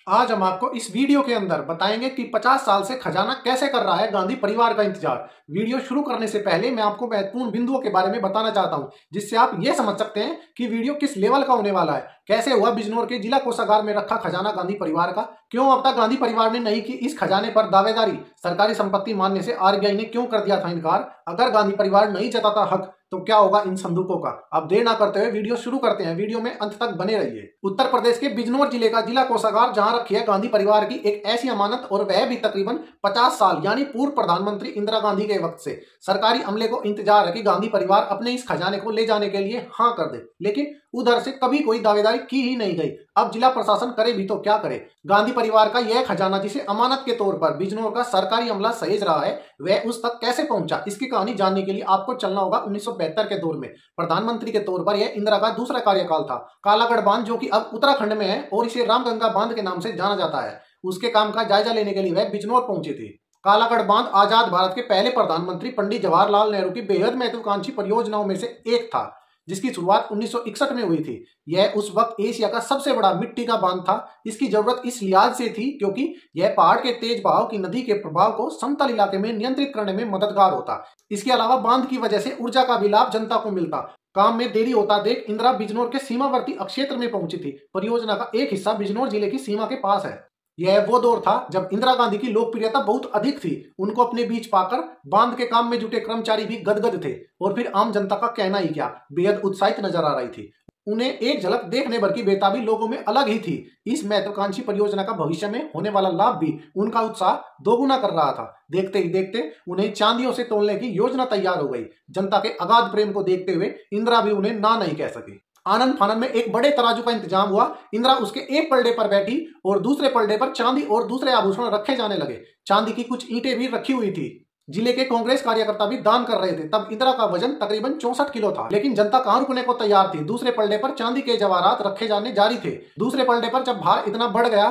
आज हम आपको इस वीडियो के अंदर बताएंगे कि 50 साल से खजाना कैसे कर रहा है गांधी परिवार का इंतजार। वीडियो शुरू करने से पहले मैं आपको महत्वपूर्ण बिंदुओं के बारे में बताना चाहता हूं, जिससे आप ये समझ सकते हैं कि वीडियो किस लेवल का होने वाला है। कैसे हुआ बिजनौर के जिला कोषागार में रखा खजाना गांधी परिवार का, क्यों अब तक गांधी परिवार ने नहीं की इस खजाने पर दावेदारी, सरकारी संपत्ति मानने से आरबीआई ने क्यों कर दिया था इनकार, अगर गांधी परिवार नहीं जताता हक तो क्या होगा इन संदूकों का। अब देर ना करते हुए वीडियो शुरू करते हैं। वीडियो में अंत तक बने रहिए। उत्तर प्रदेश के बिजनौर जिले का जिला कोषागार जहां रखी है गांधी परिवार की एक ऐसी अमानत, और वह भी तकरीबन 50 साल यानी पूर्व प्रधानमंत्री इंदिरा गांधी के वक्त से सरकारी अमले को इंतजार है कि गांधी परिवार अपने इस खजाने को ले जाने के लिए हाँ कर दे, लेकिन उधर से कभी कोई दावेदारी की ही नहीं गई। अब जिला प्रशासन करे भी तो क्या करे। गांधी परिवार का यह खजाना जिसे अमानत के तौर पर बिजनौर का सरकारी अमला सहेज रहा है, वह उस तक कैसे पहुंचा, इसकी कहानी जानने के लिए आपको चलना होगा 1972 के दौर में। प्रधानमंत्री के तौर पर यह इंदिरा का दूसरा कार्यकाल था। कालागढ़ बांध, जो कि अब उत्तराखंड में है और इसे रामगंगा बांध के नाम से जाना जाता है, उसके काम का जायजा लेने के लिए वह बिजनौर पहुंचे थे। कालागढ़ बांध आजाद भारत के पहले प्रधानमंत्री पंडित जवाहरलाल नेहरू की बेहद महत्वाकांक्षी परियोजनाओं में से एक था, जिसकी शुरुआत 1961 में हुई थी। यह उस वक्त एशिया का सबसे बड़ा मिट्टी का बांध था। इसकी जरूरत इस लिहाज से थी क्योंकि यह पहाड़ के तेज बहाव की नदी के प्रभाव को समतल इलाके में नियंत्रित करने में मददगार होता। इसके अलावा बांध की वजह से ऊर्जा का भी लाभ जनता को मिलता। काम में देरी होता देख इंदिरा बिजनौर के सीमावर्ती क्षेत्र में पहुंची थी। परियोजना का एक हिस्सा बिजनौर जिले की सीमा के पास है। यह वो दौर था जब इंदिरा गांधी की लोकप्रियता बहुत अधिक थी। उनको अपने बीच पाकर बांध के काम में जुटे कर्मचारी भी गदगद थे, और फिर आम जनता का कहना ही क्या, बेहद उत्साहित नजर आ रही थी। उन्हें एक झलक देखने भर की बेताबी लोगों में अलग ही थी। इस महत्वाकांक्षी परियोजना का भविष्य में होने वाला लाभ भी उनका उत्साह दोगुना कर रहा था। देखते ही देखते उन्हें चांदियों से तोलने की योजना तैयार हो गई। जनता के अगाध प्रेम को देखते हुए इंदिरा भी उन्हें ना नहीं कह सकी। आनंद फानंद में एक बड़े तराजू का इंतजाम हुआ। इंदिरा उसके एक पलड़े पर बैठी और दूसरे पलड़े पर चांदी और दूसरे आभूषण रखे जाने लगे। चांदी की कुछ ईंटें भी रखी हुई थी। जिले के कांग्रेस कार्यकर्ता भी दान कर रहे थे। तब इंदिरा का वजन तकरीबन 64 किलो था, लेकिन जनता कहां रुकने को तैयार थी। दूसरे पलड़े पर चांदी के जवाहरात रखे जाने जारी थे। दूसरे पलड़े पर जब भार इतना बढ़ गया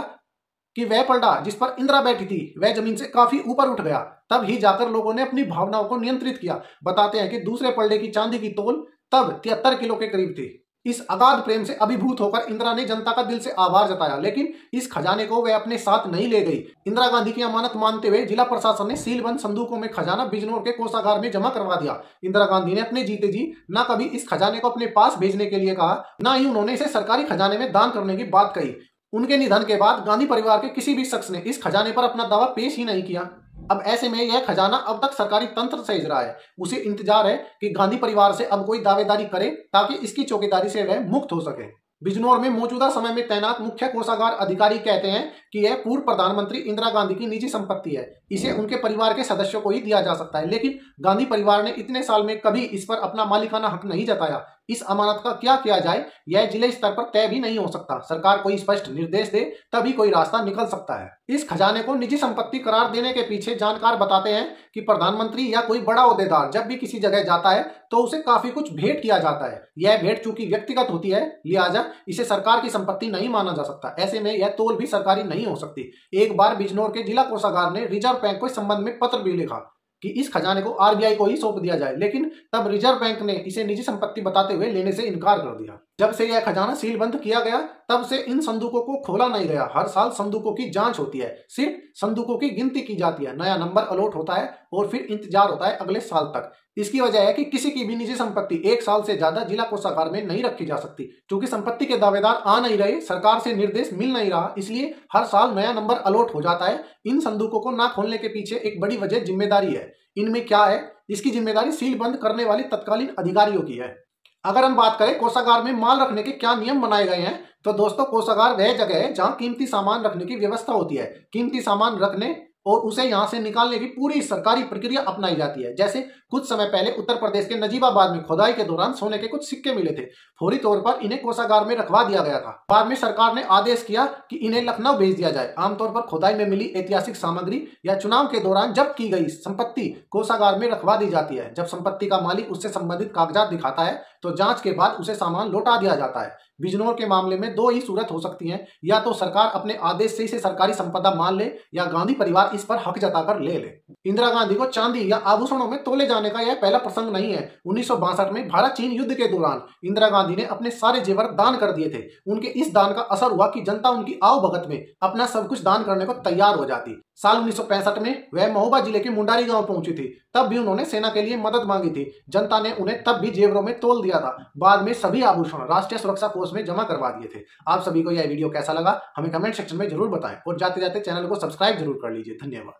कि वह पलड़ा जिस पर इंदिरा बैठी थी वह जमीन से काफी ऊपर उठ गया, तब ही जाकर लोगों ने अपनी भावनाओं को नियंत्रित किया। बताते हैं कि दूसरे पलड़े की चांदी की तोल तब 73 किलो के करीब थी। इस अगाध प्रेम से अभिभूत होकर इंदिरा ने जनता का दिल से आभार जताया, लेकिन इस खजाने को वह अपने साथ नहीं ले गई। इंदिरा गांधी की अमानत मानते हुए जिला प्रशासन ने सीलबंद संदूकों में खजाना बिजनौर के कोषागार में जमा करवा दिया। इंदिरा गांधी ने अपने जीते जी न कभी इस खजाने को अपने पास भेजने के लिए कहा, न ही उन्होंने इसे सरकारी खजाने में दान करने की बात कही। उनके निधन के बाद गांधी परिवार के किसी भी शख्स ने इस खजाने पर अपना दावा पेश ही नहीं किया। अब ऐसे में यह खजाना अब तक सरकारी तंत्र सहेज रहा है। उसे इंतजार है कि गांधी परिवार से अब कोई दावेदारी करे ताकि इसकी चौकीदारी से वह मुक्त हो सके। बिजनौर में मौजूदा समय में तैनात मुख्य कोषागार अधिकारी कहते हैं कि यह पूर्व प्रधानमंत्री इंदिरा गांधी की निजी संपत्ति है। इसे उनके परिवार के सदस्यों को ही दिया जा सकता है, लेकिन गांधी परिवार ने इतने साल में कभी इस पर अपना मालिकाना हक नहीं जताया। इस अमानत का क्या किया जाए यह जिले स्तर पर तय भी नहीं हो सकता। सरकार कोई स्पष्ट निर्देश दे तभी कोई रास्ता निकल सकता है। इस खजाने को निजी संपत्ति करार देने के पीछे जानकार बताते हैं कि प्रधानमंत्री या कोई बड़ा ओहदेदार जब भी किसी जगह जाता है तो उसे काफी कुछ भेंट किया जाता है। यह भेंट चूंकि व्यक्तिगत होती है, लिहाजा इसे सरकार की संपत्ति नहीं माना जा सकता। ऐसे में यह तोल भी सरकारी नहीं हो सकती। एक बार बिजनौर के जिला कोषागार ने रिजर्व बैंक को इस संबंध में पत्र भी लिखा कि इस खजाने को आरबीआई को ही सौंप दिया जाए, लेकिन तब रिजर्व बैंक ने इसे निजी संपत्ति बताते हुए लेने से इनकार कर दिया। जब से यह खजाना सीलबंद किया गया तब से इन संदूकों को खोला नहीं गया। हर साल संदूकों की जांच होती है, सिर्फ संदूकों की गिनती की जाती है, नया नंबर अलॉट होता है और फिर इंतजार होता है अगले साल तक। इसकी वजह है कि किसी की भी निजी संपत्ति 1 साल से ज्यादा जिला कोषागार में नहीं रखी जा सकती। क्योंकि संपत्ति के दावेदार आ नहीं रहे, सरकार से निर्देश मिल नहीं रहा, इसलिए हर साल नया नंबर अलॉट हो जाता है। इन संदूकों को ना खोलने के पीछे एक बड़ी वजह जिम्मेदारी है। इनमें क्या है, इसकी जिम्मेदारी सील बंद करने वाली तत्कालीन अधिकारियों की है। अगर हम बात करें कोषागार में माल रखने के क्या नियम बनाए गए हैं, तो दोस्तों कोषागार वह जगह है जहां कीमती सामान रखने की व्यवस्था होती है। कीमती सामान रखने और उसे यहां से निकालने की पूरी सरकारी प्रक्रिया अपनाई जाती है। जैसे कुछ समय पहले उत्तर प्रदेश के नजीबाबाद में खुदाई के दौरान सोने के कुछ सिक्के मिले थे। फौरी तौर पर इन्हें कोषागार में रखवा दिया गया था। बाद में सरकार ने आदेश किया कि इन्हें लखनऊ भेज दिया जाए। आमतौर पर खुदाई में मिली ऐतिहासिक सामग्री या चुनाव के दौरान जब्त की गई संपत्ति कोषागार में रखवा दी जाती है। जब संपत्ति का मालिक उससे संबंधित कागजात दिखाता है तो जांच के बाद उसे सामान लौटा दिया जाता है। बिजनौर के मामले में दो ही सूरत हो सकती हैं, या तो सरकार अपने आदेश से इसे सरकारी संपदा मान ले या गांधी परिवार इस पर हक जताकर ले ले। इंदिरा गांधी को चांदी या आभूषणों में तोले जाने का यह पहला प्रसंग नहीं है। 1962 में भारत चीन युद्ध के दौरान इंदिरा गांधी ने अपने सारे जेवर दान कर दिए थे। उनके इस दान का असर हुआ कि जनता उनकी आवभगत में अपना सब कुछ दान करने को तैयार हो जाती। साल 1965 में वह महोबा जिले के मुंडारी गांव पहुंची थी। तब भी उन्होंने सेना के लिए मदद मांगी थी। जनता ने उन्हें तब भी जेवरों में तोल दिया था। बाद में सभी आभूषण राष्ट्रीय सुरक्षा कोष में जमा करवा दिए थे। आप सभी को यह वीडियो कैसा लगा हमें कमेंट सेक्शन में जरूर बताएं और जाते जाते चैनल को सब्सक्राइब जरूर कर लीजिए। धन्यवाद।